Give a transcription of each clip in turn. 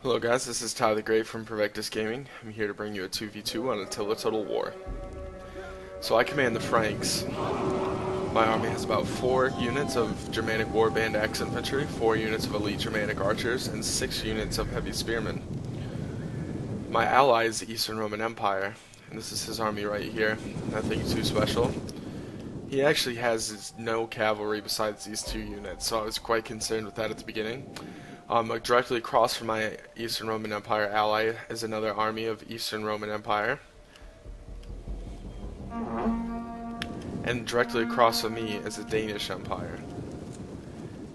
Hello guys, this is Tyler the Great from Provectus Gaming. I'm here to bring you a 2v2 on Attila Total War. So I command the Franks. My army has about 4 units of Germanic Warband Axe Infantry, 4 units of Elite Germanic Archers, and 6 units of Heavy Spearmen. My ally is the Eastern Roman Empire, and this is his army right here. Nothing too special. He actually has no cavalry besides these 2 units, so I was quite concerned with that at the beginning. Directly across from my Eastern Roman Empire ally is another army of Eastern Roman Empire. And directly across from me is the Danish Empire.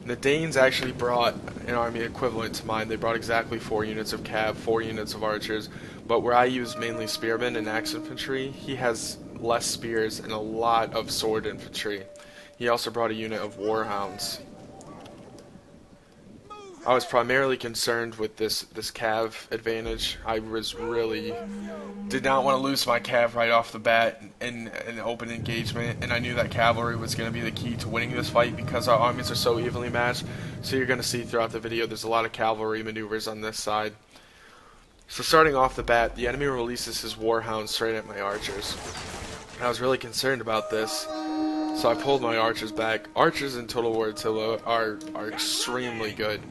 And the Danes actually brought an army equivalent to mine. They brought exactly 4 units of cav, 4 units of archers, but where I use mainly spearmen and axe infantry, he has less spears and a lot of sword infantry. He also brought a unit of warhounds. I was primarily concerned with this cav advantage. I was really did not want to lose my cav right off the bat in an open engagement, and I knew that cavalry was going to be the key to winning this fight because our armies are so evenly matched. So you're going to see throughout the video there's a lot of cavalry maneuvers on this side. So starting off the bat, the enemy releases his warhound straight at my archers. I was really concerned about this, so I pulled my archers back. Archers in Total War Attila are extremely good.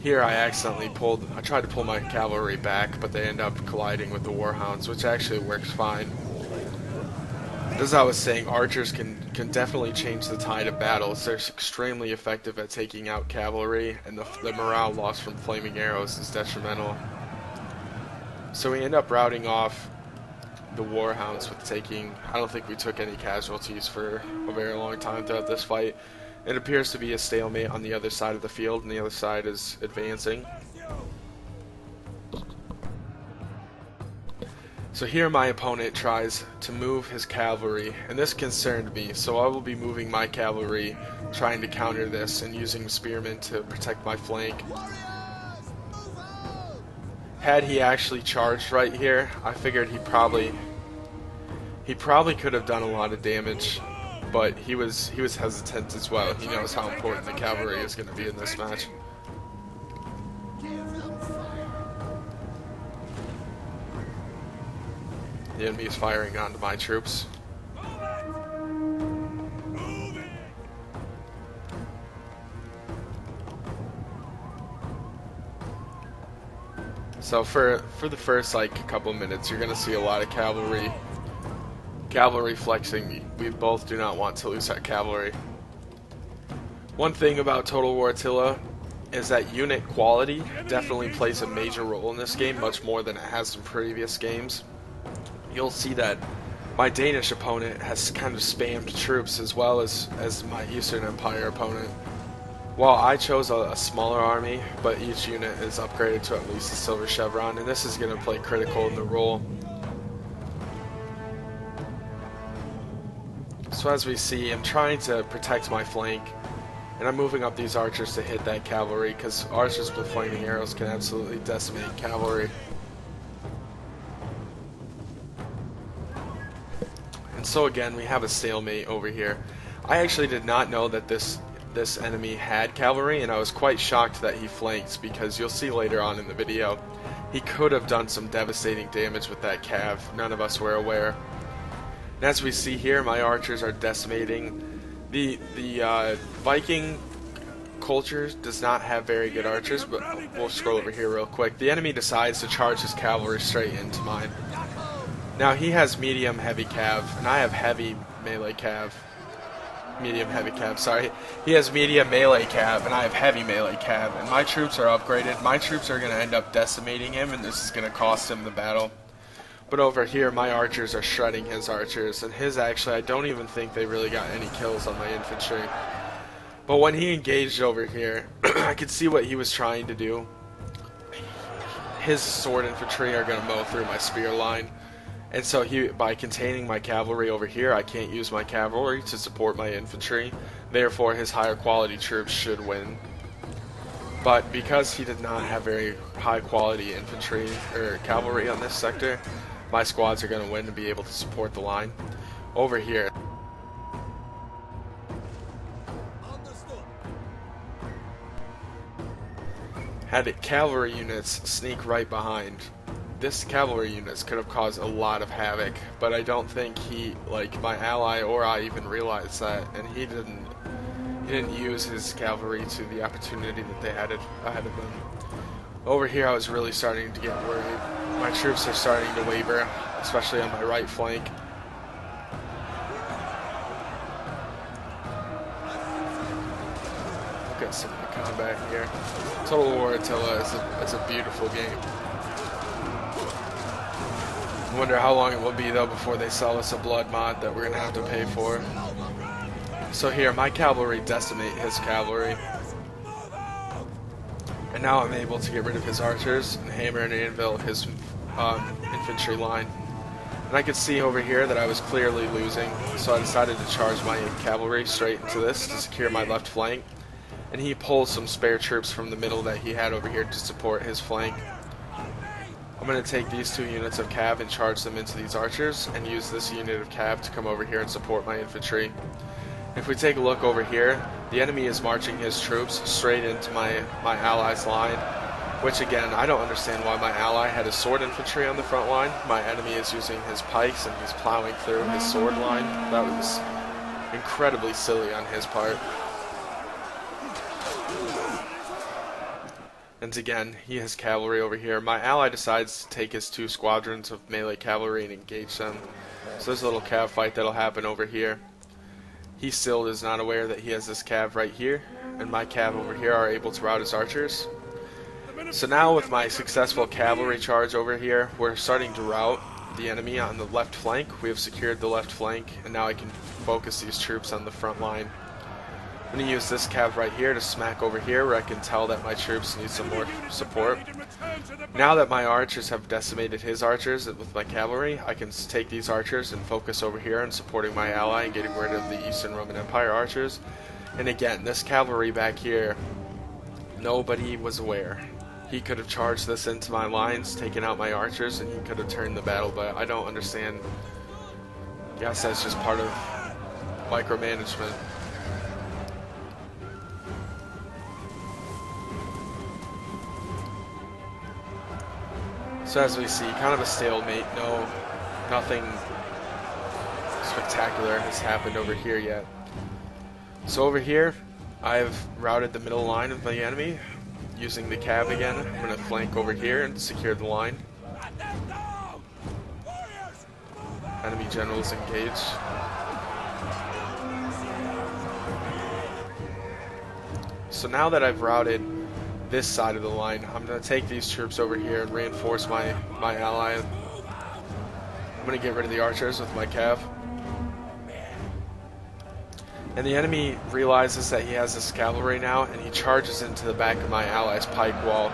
Here I tried to pull my cavalry back, but they end up colliding with the warhounds, which actually works fine. As I was saying, archers can definitely change the tide of battles. They're extremely effective at taking out cavalry, and the morale loss from flaming arrows is detrimental. So we end up routing off the warhounds with taking, I don't think we took any casualties for a very long time throughout this fight. It appears to be a stalemate on the other side of the field, and the other side is advancing. So here my opponent tries to move his cavalry, and this concerned me, so I will be moving my cavalry, trying to counter this, and using spearmen to protect my flank. Had he actually charged right here, I figured he probably could have done a lot of damage. But he was hesitant as well. He knows how important the cavalry is going to be in this match. The enemy is firing onto my troops. So for the first couple minutes, you're going to see a lot of cavalry flexing. We both do not want to lose our cavalry. One thing about Total War Attila is that unit quality definitely plays a major role in this game, much more than it has in previous games. You'll see that my Danish opponent has kind of spammed troops as well as my Eastern Empire opponent. While I chose a smaller army, but each unit is upgraded to at least a silver chevron, and this is going to play critical in the role. So as we see, I'm trying to protect my flank, and I'm moving up these archers to hit that cavalry, because archers with flaming arrows can absolutely decimate cavalry. And so again, we have a stalemate over here. I actually did not know that this enemy had cavalry, and I was quite shocked that he flanked, because you'll see later on in the video, he could have done some devastating damage with that cav. None of us were aware. And as we see here, my archers are decimating. The Viking culture does not have very good archers, but we'll scroll over here real quick. The enemy decides to charge his cavalry straight into mine. Now he has medium heavy cav, and I have heavy melee cav. Medium heavy cav, sorry. He has medium melee cav, and I have heavy melee cav, and my troops are upgraded. My troops are going to end up decimating him, and this is going to cost him the battle. But over here, my archers are shredding his archers, and his actually, I don't even think they really got any kills on my infantry. But when he engaged over here, I could see what he was trying to do. His sword infantry are going to mow through my spear line. And so by containing my cavalry over here, I can't use my cavalry to support my infantry. Therefore, his higher quality troops should win. But because he did not have very high quality infantry or cavalry on this sector, my squads are going to win and be able to support the line. Over here, had cavalry units sneak right behind. This cavalry units could have caused a lot of havoc, but I don't think he, like my ally or I, even realized that, and he didn't use his cavalry to the opportunity that they had ahead of them. Over here I was really starting to get worried. My troops are starting to waver, especially on my right flank. Look at some of the combat here. Total War Attila is a beautiful game. I wonder how long it will be though before they sell us a blood mod that we're going to have to pay for. So here, my cavalry decimate his cavalry. And now I'm able to get rid of his archers and hammer and anvil his infantry line. And I could see over here that I was clearly losing, so I decided to charge my cavalry straight into this to secure my left flank. And he pulled some spare troops from the middle that he had over here to support his flank. I'm going to take these 2 units of cav and charge them into these archers, and use this unit of cav to come over here and support my infantry. If we take a look over here, the enemy is marching his troops straight into my ally's line, which again, I don't understand why my ally had his sword infantry on the front line. My enemy is using his pikes and he's plowing through his sword line. That was incredibly silly on his part. And again, he has cavalry over here. My ally decides to take his 2 squadrons of melee cavalry and engage them. So there's a little cav fight that'll happen over here. He still is not aware that he has this cav right here, and my cav over here are able to rout his archers. So now with my successful cavalry charge over here, we're starting to rout the enemy on the left flank. We have secured the left flank, and now I can focus these troops on the front line. I'm going to use this cav right here to smack over here where I can tell that my troops need some more support. Now that my archers have decimated his archers with my cavalry, I can take these archers and focus over here on supporting my ally and getting rid of the Eastern Roman Empire archers. And again, this cavalry back here, nobody was aware. He could have charged this into my lines, taken out my archers, and he could have turned the battle, but I don't understand. I guess that's just part of micromanagement. So as we see, kind of a stalemate. Nothing spectacular has happened over here yet. So over here, I've routed the middle line of the enemy using the cav again. I'm going to flank over here and secure the line. Enemy generals engaged. So now that I've routed this side of the line, I'm going to take these troops over here and reinforce my ally. I'm going to get rid of the archers with my cav. And the enemy realizes that he has this cavalry now, and he charges into the back of my ally's pike wall.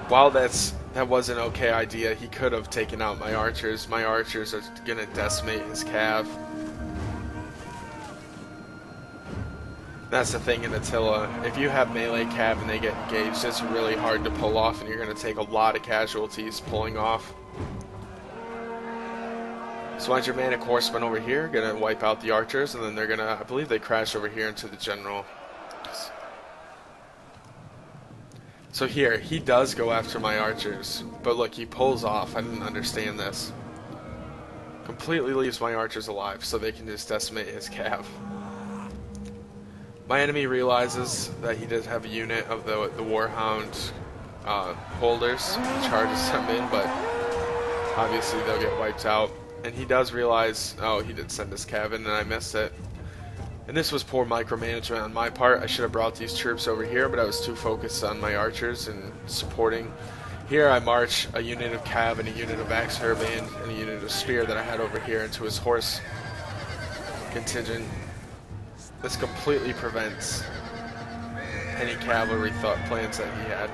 While that was an okay idea, he could have taken out my archers. My archers are going to decimate his cav. That's the thing in Attila. If you have melee cav and they get engaged, it's really hard to pull off, and you're going to take a lot of casualties pulling off. So my Germanic horsemen over here are going to wipe out the archers, and then they're going to, I believe they crash over here into the general. So here, he does go after my archers, but look, he pulls off. I didn't understand this. Completely leaves my archers alive, so they can just decimate his cav. My enemy realizes that he does have a unit of the Warhound holders. He charges them in, but obviously they'll get wiped out. And he does realize, oh, he did send his cav in and I missed it. And this was poor micromanagement on my part. I should have brought these troops over here, but I was too focused on my archers and supporting. Here I march a unit of cav and a unit of axe hairband and a unit of spear that I had over here into his horse contingent. This completely prevents any cavalry thought plans that he had.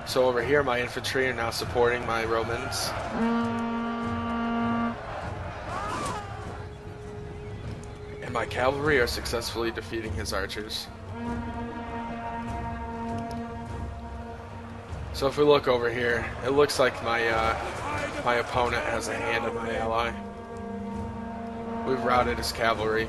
So over here, my infantry are now supporting my Romans. And my cavalry are successfully defeating his archers. So if we look over here, it looks like my my opponent has a hand on my ally. We've routed his cavalry.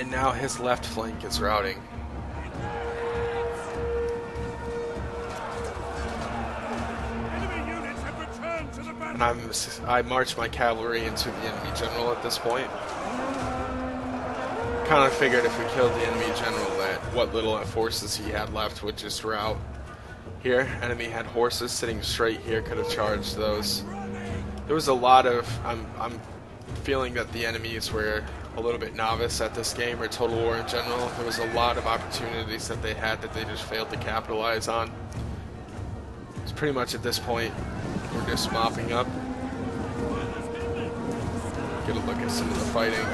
And now his left flank is routing. And I march my cavalry into the enemy general at this point. Kind of figured if we killed the enemy general that what little forces he had left would just rout. Here, enemy had horses sitting straight here, could have charged those. There was a lot of, I'm feeling that the enemies were a little bit novice at this game, or Total War in general. There was a lot of opportunities that they had that they just failed to capitalize on. It's pretty much at this point, we're just mopping up. Get a look at some of the fighting.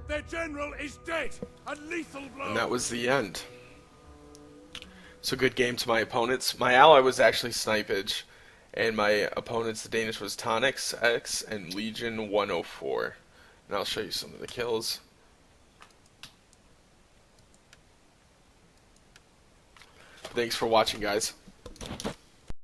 Their general is dead. A lethal blow. And that was the end. So good game to my opponents. My ally was actually Snipeage, and my opponents, the Danish, was ToNiXx and Legion 104. And I'll show you some of the kills. Thanks for watching, guys.